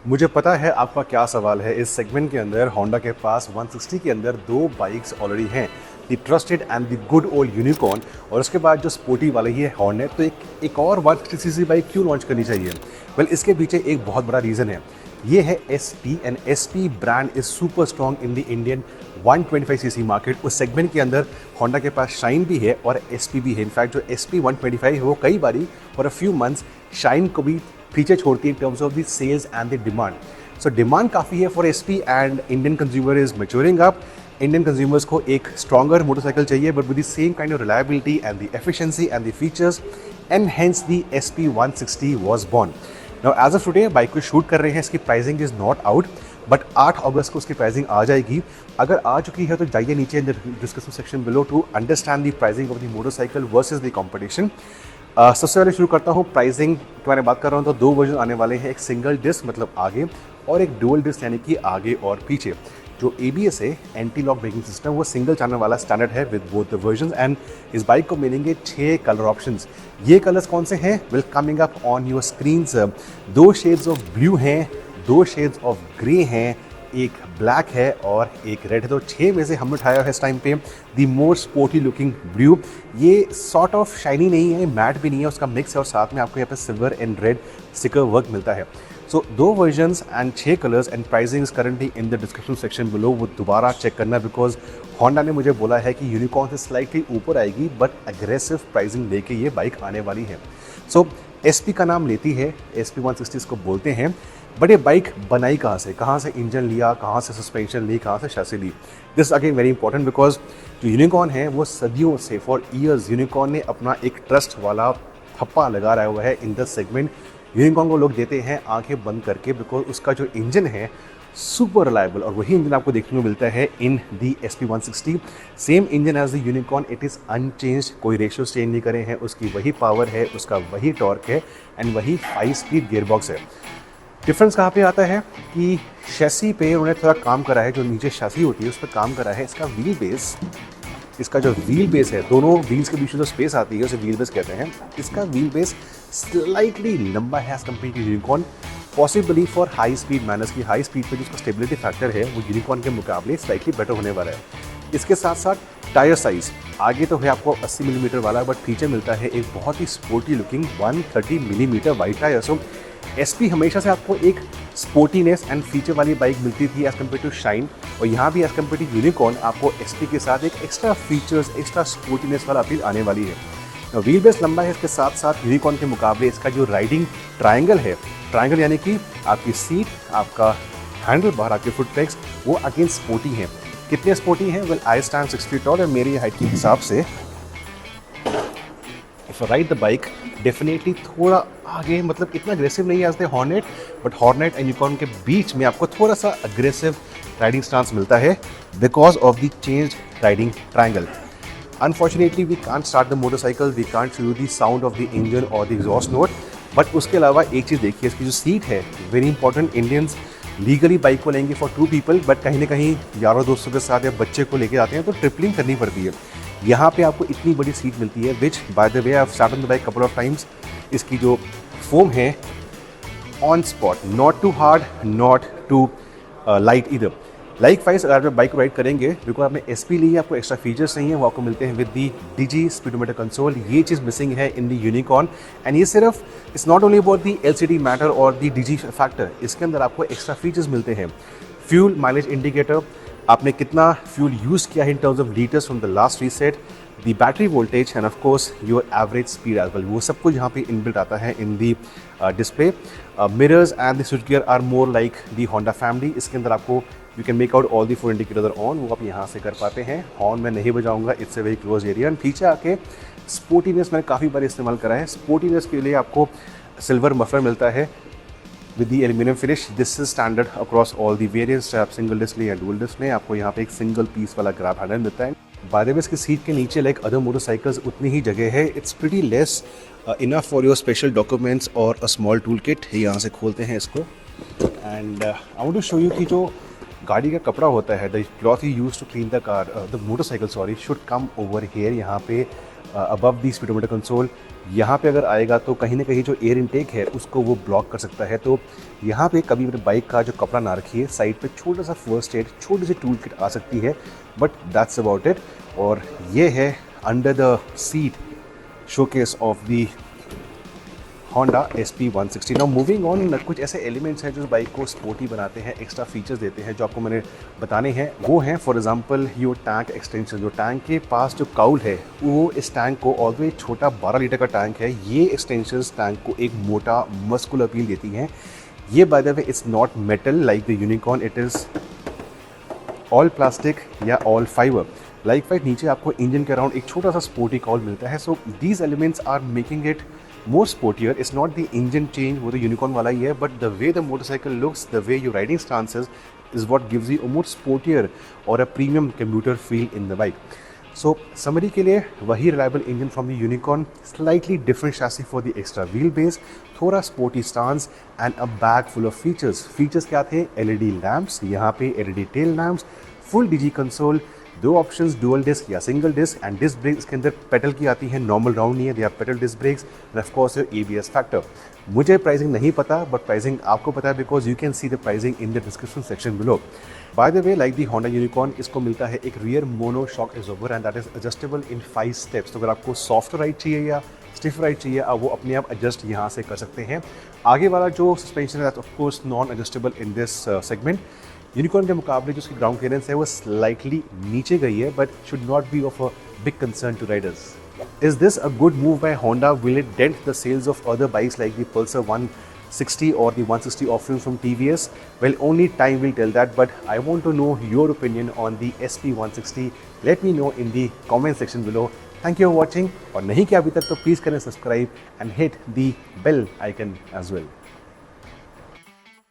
मुझे पता है आपका क्या सवाल है। इस सेगमेंट के अंदर होंडा के पास 160 के अंदर दो बाइक्स ऑलरेडी हैं, the trusted and the good old unicorn, और उसके बाद जो स्पोर्टी वाली ही है हॉर्नेट। तो एक और 160 सीसी बाइक क्यों लॉन्च करनी चाहिए? वेल, इसके पीछे एक बहुत बड़ा रीज़न है। ये है SP, and SP brand is super strong in the Indian 125 CC market. उस सेगमेंट के अंदर होंडा के पास शाइन भी है और SP भी है। इनफैक्ट जो SP 125 है वो कई बारी for a few months Shine को भी पीछे छोड़ती है in terms of the sales and the demand. So demand काफ़ी है for SP and Indian consumer is maturing up. Indian consumers को एक स्ट्रॉन्गर मोटरसाइकिल चाहिए, but with the same kind of reliability and the efficiency and the features, and hence the SP 160 was born. Now as of today bike को shoot कर रहे हैं, इसकी pricing is not out, but 8 अगस्त को उसकी pricing आ जाएगी। अगर आ चुकी है तो जाइए नीचे in the description section below to understand the pricing of the motorcycle versus the competition. सबसे पहले शुरू करता हूँ प्राइसिंग के बारे में बात कर रहा हूँ तो दो वर्जन आने वाले हैं, एक सिंगल डिस्क मतलब आगे और एक डुअल डिस्क यानी कि आगे और पीछे। जो ABS है, एंटी लॉक ब्रेकिंग सिस्टम, वो सिंगल चैनल वाला स्टैंडर्ड है with both the version. And इस बाइक को मिलेंगे 6 कलर ऑप्शंस। ये कलर्स कौन से हैं? Will coming up on your screens. 2 shades of blue हैं, 2 शेड्स ऑफ ग्रे हैं, एक ब्लैक है और एक रेड है। तो 6 में से हमने उठाया है इस टाइम पे the more sporty looking blue. ये सॉर्ट ऑफ शाइनी नहीं है, मैट भी नहीं है, उसका मिक्स है और साथ में आपको यहाँ पे silver and red sticker work मिलता है। सो 2 versions and 6 colours and pricing is currently in the description section below. वो दोबारा चेक करना बिकॉज होंडा ने मुझे बोला है कि यूनिकॉर्न से स्लाइटली ऊपर आएगी, बट अग्रेसिव प्राइसिंग लेके ये बाइक आने वाली है। सो SP का नाम लेती है, SP 160 इसको बोलते हैं, बट ये बाइक बनाई कहाँ से इंजन लिया, कहाँ से सस्पेंशन ली, कहाँ से शैसी ली। This again very important because जो यूनिकॉर्न है वो सदियों से फॉर ईयर्स यूनिकॉर्न ने अपना एक ट्रस्ट वाला थप्पा लगा रहा हुआ है इन द सेगमेंट। यूनिकॉर्न को लोग देते हैं आंखें बंद करके बिकॉज उसका जो इंजन है सुपर रिलायबल, और वही इंजन आपको देखने को मिलता है in the SP 160। Same engine as the Unicorn, it is unchanged, कोई रेशियो चेंज नहीं करे हैं। उसकी वही पावर है, उसका वही टॉर्क है एंड वही 5 स्पीड गियरबॉक्स है। डिफरेंस कहाँ पे आता है कि शैसी पे उन्होंने थोड़ा काम करा है, जो नीचे शैसी होती है उस पर काम करा है। इसका व्हील बेस, इसका जो व्हील बेस है, दोनों व्हील्स के बीच में जो स्पेस आती है उसे व्हील बेस कहते हैं। इसका व्हील बेस स्लाइटली लंबा है as compare to Unicorn, possibly for high speed manners की हाई स्पीड पे जिसका स्टेबिलिटी फैक्टर है वो यूनिकॉर्न के मुकाबले स्लाइटली बेटर होने वाला है। इसके साथ साथ टायर साइज आगे तो है आपको 80 मिलीमीटर वाला, बट पीछे मिलता है एक बहुत ही sporty looking 130 millimetre wide tyre. So SP हमेशा से आपको एक स्पोर्टीनेस एंड फीचर वाली बाइक मिलती थी एज कम्पेयर टू शाइन, और यहाँ भी एज कम्पेयर टू यूनिकॉर्न आपको SP के साथ एक एक्स्ट्रा फीचर्स, एक्स्ट्रा स्पोर्टीनेस वाला अपील आने वाली है। व्हील बेस लंबा है, इसके साथ साथ यूनिकॉर्न के मुकाबले इसका जो राइडिंग ट्रायंगल है, ट्रायंगल यानी कि आपकी सीट, आपका हैंडल बार, आपके फुट पेग्स, वो अगेन स्पोर्टी हैं। कितने स्पोर्टी हैं? Well, I stand 6 feet tall और मेरी हाइट के हिसाब से if I ride the bike definitely थोड़ा आगे, मतलब इतना अग्रेसिव नहीं है as the Hornet, but Hornet and Unicorn के बीच में आपको थोड़ा सा अग्रेसिव राइडिंग स्टांस मिलता है because of the change riding triangle. Unfortunately, we can't start the motorcycle, we can't show you the sound of the engine or the exhaust note, but उसके अलावा एक चीज़ देखिए, इसकी जो सीट है very important. Indians legally bike को लेंगे for 2 people, but कहीं ना कहीं यारों दोस्तों के साथ या बच्चे को लेके आते हैं तो ट्रिपलिंग करनी पड़ती है। यहाँ पे आपको इतनी बड़ी सीट मिलती है, which by the way I have sat on the bike couple of times. इसकी जो फोम है on spot, not too hard, not too light इधर। लाइक वाइज अगर आप बाइक को राइड करेंगे, बिकॉज आपने SP ली है, आपको एक्स्ट्रा फीचर्स नहीं है, वो आपको मिलते हैं with the DG speedometer console. ये चीज़ मिसिंग है इन दी यूनिकॉर्न, एंड ये सिर्फ it's not only about the LCD matter और दी DG फैक्टर, इसके अंदर आपको एक्स्ट्रा फीचर्स मिलते हैं। फ्यूल माइलेज इंडिकेटर, आपने कितना फ्यूल यूज़ किया है in terms of litres from the last reset, the battery voltage and of course your average speed as well, वो सब कुछ यहाँ पे इनबिल्ट आता है in the display. Mirrors and the switch gear are more like the Honda family. इसके अंदर आपको you can make out all the 4 indicator on, वो आप यहाँ से कर पाते हैं। हॉर्न मैं नहीं बजाऊंगा, it's a very close area. And पीछे आके स्पोर्टीनेस मैंने काफ़ी बार इस्तेमाल करा है। स्पोर्टीनेस के लिए आपको सिल्वर मफलर मिलता है with the aluminium finish. This is standard across all the variants, आप सिंगल डिस्क या डुअल डिस्क में आपको यहाँ पे एक सिंगल पीस वाला ग्रैब हैंडल मिलता है। बाय द वे इसकी सीट के नीचे लाइक अदर मोटरसाइकिल्स उतनी ही जगह है, it's pretty less enough for your special documents और अ स्मॉल टूल किट। यहाँ से खोलते हैं इसको and I want to show you कि जो गाड़ी का कपड़ा होता है, the cloth you use to clean the car, the motorcycle sorry, should come over here. यहाँ पे अबव दी स्पीडोमीटर कंसोल। यहाँ पे अगर आएगा तो कहीं ना कहीं जो एयर इनटेक है उसको वो ब्लॉक कर सकता है। तो यहाँ पे कभी अपने बाइक का जो कपड़ा ना रखिए, साइड पे छोटा सा फर्स्ट एड, छोटी सी टूल किट आ सकती है, बट दैट्स अबाउट इट। और ये है under the seat showcase of the Honda SP160। Now moving on, कुछ ऐसे एलिमेंट्स हैं जो बाइक को स्पोर्टी बनाते हैं, एक्स्ट्रा फीचर्स देते हैं, जो आपको मैंने बताने हैं। वो हैं for example your tank extension. जो टैंक के पास जो काउल है वो इस टैंक को, ऑलवे छोटा 12 लीटर का टैंक है, ये एक्सटेंशंस टैंक को एक मोटा मस्कुलर अपील देती हैं। ये bye the way it's not metal like the Unicorn, it is all plastic या ऑल फाइबर। लाइक वाइट नीचे आपको इंजन के अराउंड एक छोटा सा स्पोर्टी कॉल मिलता है। So these elements are making it more sportier. It's not the engine change, वो तो यूनिकॉर्न वाला ही है, but the way the motorcycle looks, the way your riding stance is what gives you a more sportier or a premium commuter feel in the bike. So summary के लिए वही reliable engine from the Unicorn, slightly different chassis for the extra wheelbase, थोड़ा sporty stance and a bag full of features. Features क्या थे? LED lamps, यहाँ पे LED tail lamps, full DG console, 2 options, dual disc या single disc, and disc brake इसके अंदर pedal की आती है, नॉर्मल राउंड नहीं है, they are petal disc brakes, and of course your ABS factor. मुझे प्राइसिंग नहीं पता, बट प्राइसिंग आपको पता है because you can see the pricing in the description section below. By the way, like the Honda Unicorn, इसको मिलता है एक rear mono shock absorber and that is adjustable in 5 steps. तो अगर आपको सॉफ्ट राइड चाहिए या स्टिफ राइड चाहिए, आप वो अपने आप एडजस्ट यहाँ से कर सकते हैं। आगे वाला जो सस्पेंशन है, of course non adjustable in this segment. Unicorn के मुकाबले जो उसकी ग्राउंड क्लियरेंस है वो स्लाइटली नीचे गई है, but should not be of a big concern to riders. Is this a good move by Honda? Will it dent the sales of other bikes like the Pulsar 160 or the 160 offerings from TVS? Well, only time will tell that, but I want to know your opinion on the SP160. Let me know in the comment section below. Thank you for watching. और नहीं किया अभी तक तो please करें subscribe and hit the bell icon as well.